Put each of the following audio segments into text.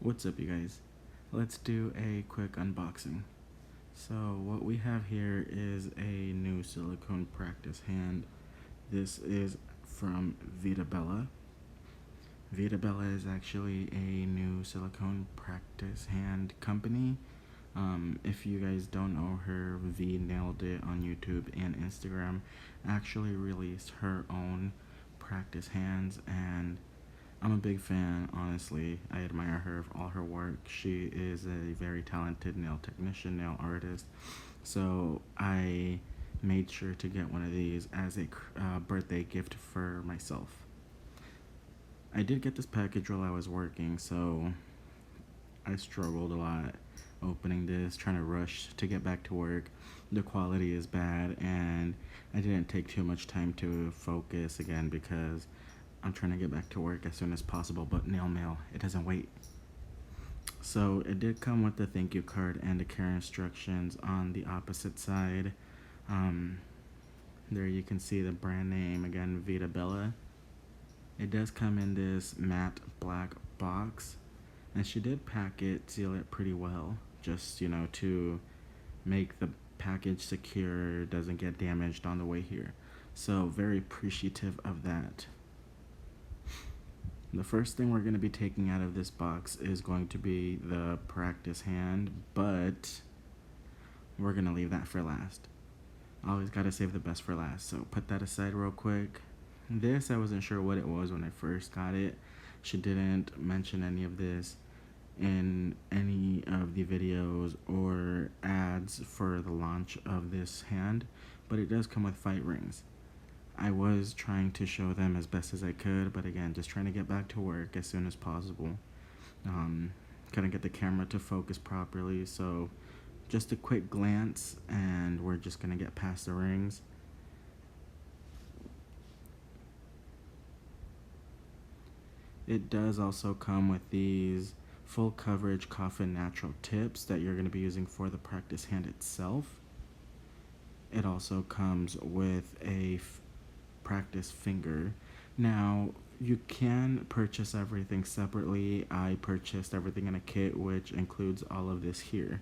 What's up, you guys? Let's do a quick unboxing. So what we have here is a new silicone practice hand. This is from Veeda Bella. Veeda Bella is actually a new silicone practice hand company. If you guys don't know her, V nailed it on YouTube and Instagram. Actually released her own practice hands, and I'm a big fan, honestly. I admire her for all her work. She is a very talented nail technician, nail artist. So I made sure to get one of these as a birthday gift for myself. I did get this package while I was working, so I struggled a lot opening this, trying to rush to get back to work. The quality is bad, and I didn't take too much time to focus again because I'm trying to get back to work as soon as possible, but nail mail, it doesn't wait. So it did come with the thank you card and the care instructions on the opposite side. There you can see the brand name again, Veeda Bella. It does come in this matte black box, and she did pack it, seal it pretty well, just to make the package secure, doesn't get damaged on the way here. So very appreciative of that. The first thing we're going to be taking out of this box is going to be the practice hand, but we're going to leave that for last. Always got to save the best for last, so put that aside real quick. This, I wasn't sure what it was when I first got it. She didn't mention any of this in any of the videos or ads for the launch of this hand, but it does come with fight rings. I was trying to show them as best as I could, but again, just trying to get back to work as soon as possible. Couldn't get the camera to focus properly, so just a quick glance, and we're just gonna get past the rings. It does also come with these full coverage Coffin natural tips that you're gonna be using for the practice hand itself. It also comes with a practice finger. Now you can purchase everything separately. I purchased everything in a kit, which includes all of this here.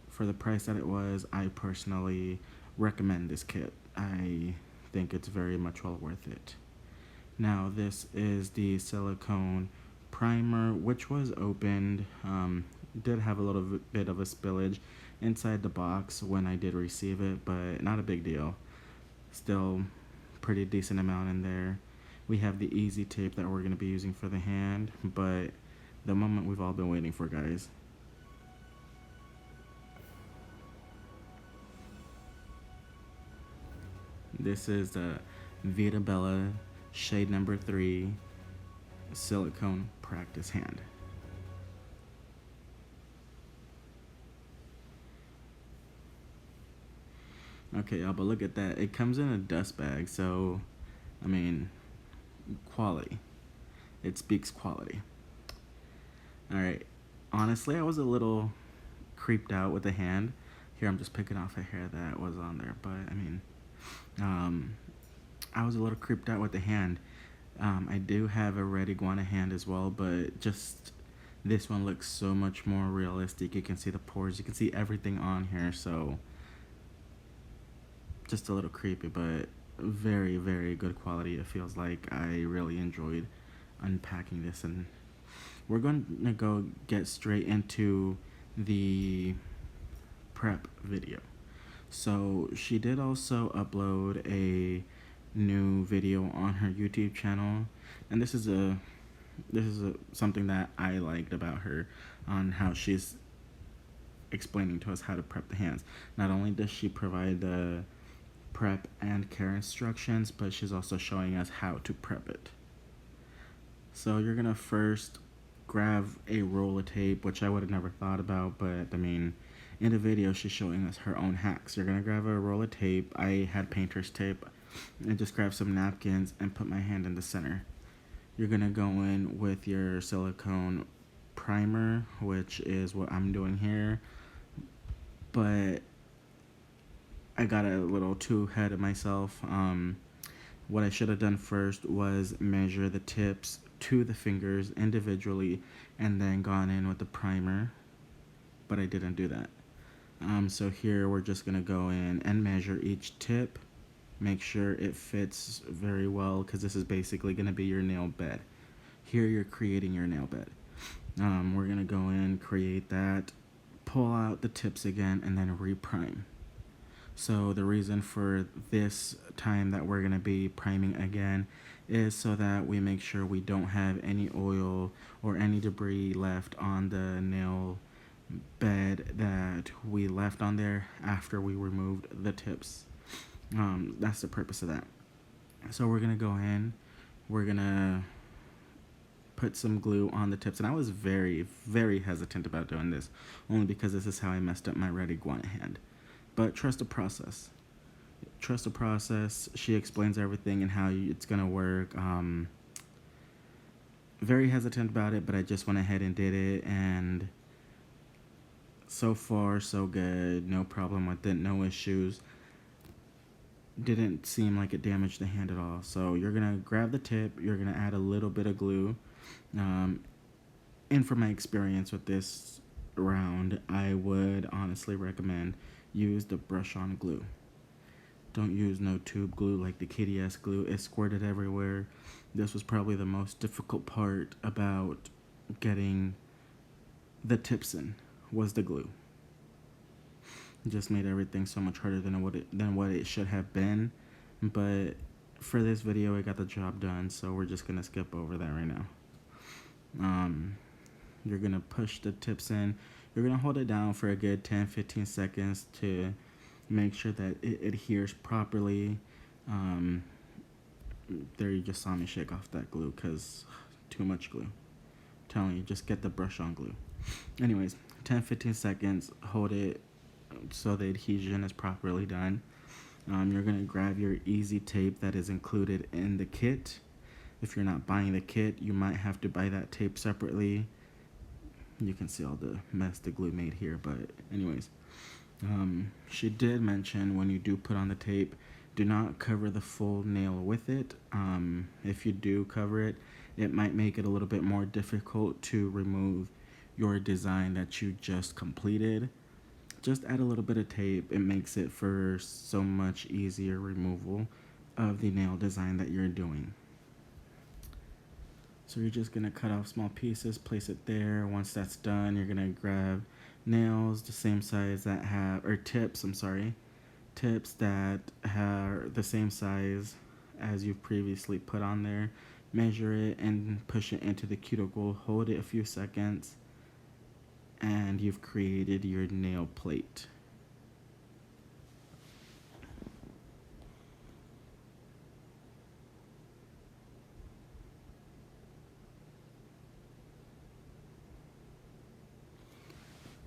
For the price that it was, I personally recommend this kit. I think it's very much well worth it. Now this is the silicone primer, which was opened. Did have a little bit of a spillage inside the box when I did receive it, but not a big deal. Still pretty decent amount in there. We have the easy tape that we're going to be using for the hand, but the moment we've all been waiting for, guys. This is the Veeda Bella shade number 3 silicone practice hand. Okay, y'all, but look at that. It comes in a dust bag, so, I mean, quality. It speaks quality. Alright, honestly, I was a little creeped out with the hand. Here, I'm just picking off a hair that was on there, but, I mean, I was a little creeped out with the hand. I do have a red iguana hand as well, but just this one looks so much more realistic. You can see the pores, you can see everything on here, so just a little creepy, but very, very good quality. It feels like I really enjoyed unpacking this, and we're going to go get straight into the prep video. So she did also upload a new video on her YouTube channel, and this is something that I liked about her, on how she's explaining to us how to prep the hands. Not only does she provide the prep and care instructions, but she's also showing us how to prep it. So you're gonna first grab a roll of tape, which I would have never thought about, but I mean, in the video she's showing us her own hacks. You're gonna grab a roll of tape. I had painter's tape, and just grab some napkins and put my hand in the center. You're gonna go in with your silicone primer, which is what I'm doing here, but I got a little too ahead of myself. What I should have done first was measure the tips to the fingers individually and then gone in with the primer, but I didn't do that. So here we're just going to go in and measure each tip, make sure it fits very well, because this is basically going to be your nail bed. Here you're creating your nail bed. We're going to go in, create that, pull out the tips again, and then reprime. So the reason for this time that we're going to be priming again is so that we make sure we don't have any oil or any debris left on the nail bed that we left on there after we removed the tips. That's the purpose of that. So we're going to go in, we're going to put some glue on the tips, and I was very, very hesitant about doing this, only because this is how I messed up my red iguana hand. But trust the process. Trust the process. She explains everything and how it's gonna work. Very hesitant about it, but I just went ahead and did it, and so far so good. No problem with it. No issues. Didn't seem like it damaged the hand at all. So you're gonna grab the tip. You're gonna add a little bit of glue. And from my experience with this round, I would honestly recommend use the brush-on glue. Don't use no tube glue like the KDS glue. It squirted everywhere. This was probably the most difficult part about getting the tips in, was the glue. It just made everything so much harder than what it should have been. But for this video, I got the job done, so we're just gonna skip over that right now. You're gonna push the tips in. You're gonna hold it down for a good 10-15 seconds to make sure that it adheres properly. There, you just saw me shake off that glue because too much glue. I'm telling you, just get the brush on glue. Anyways, 10-15 seconds, hold it so the adhesion is properly done. You're gonna grab your easy tape that is included in the kit. If you're not buying the kit, you might have to buy that tape separately. You can see all the mess the glue made here, but anyways. She did mention when you do put on the tape, do not cover the full nail with it. If you do cover it, it might make it a little bit more difficult to remove your design that you just completed. Just add a little bit of tape. It makes it for so much easier removal of the nail design that you're doing. So you're just gonna cut off small pieces, place it there. Once that's done, you're gonna grab nails the same size that have, or tips, I'm sorry, tips that have the same size as you've previously put on there. Measure it and push it into the cuticle. Hold it a few seconds, and you've created your nail plate.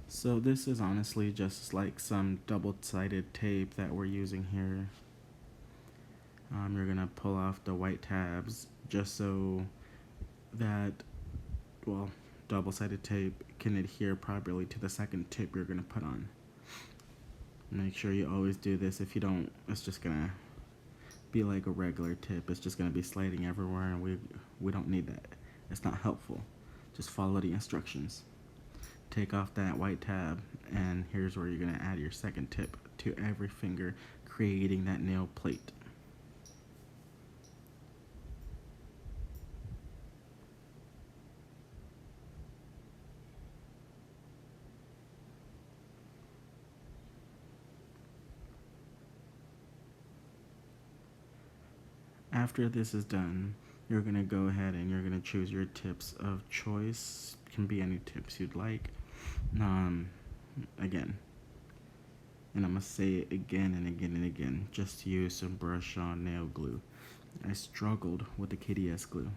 So this is honestly just like some double-sided tape that we're using here. You're gonna pull off the white tabs just so that, well, double-sided tape can adhere properly to the second tip you're gonna put on. Make sure you always do this. If you don't, it's just gonna be like a regular tip. It's just gonna be sliding everywhere, and we don't need that. It's not helpful. Just follow the instructions. Take off that white tab, and here's where you're gonna add your second tip to every finger, creating that nail plate. After this is done, you're gonna go ahead and you're gonna choose your tips of choice. Can be any tips you'd like. Again, and I'm gonna say it again and again and again, just use some brush on nail glue. I struggled with the KDS glue.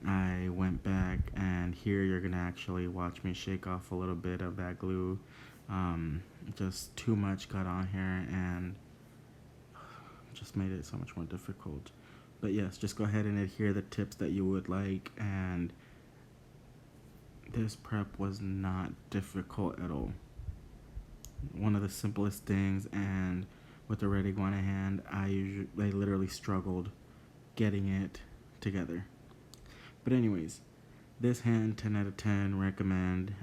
I went back, and here you're gonna actually watch me shake off a little bit of that glue. Just too much got on here and just made it so much more difficult. But yes, just go ahead and adhere the tips that you would like, and this prep was not difficult at all. One of the simplest things, and with the red iguana hand, I literally struggled getting it together. But anyways, this hand, 10 out of 10, recommend.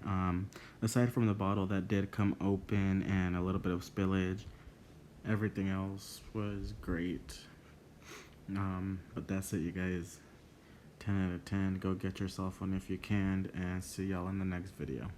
Aside from the bottle that did come open and a little bit of spillage, everything else was great. But that's it, you guys. 10 out of 10. Go get yourself one if you can, and see y'all in the next video.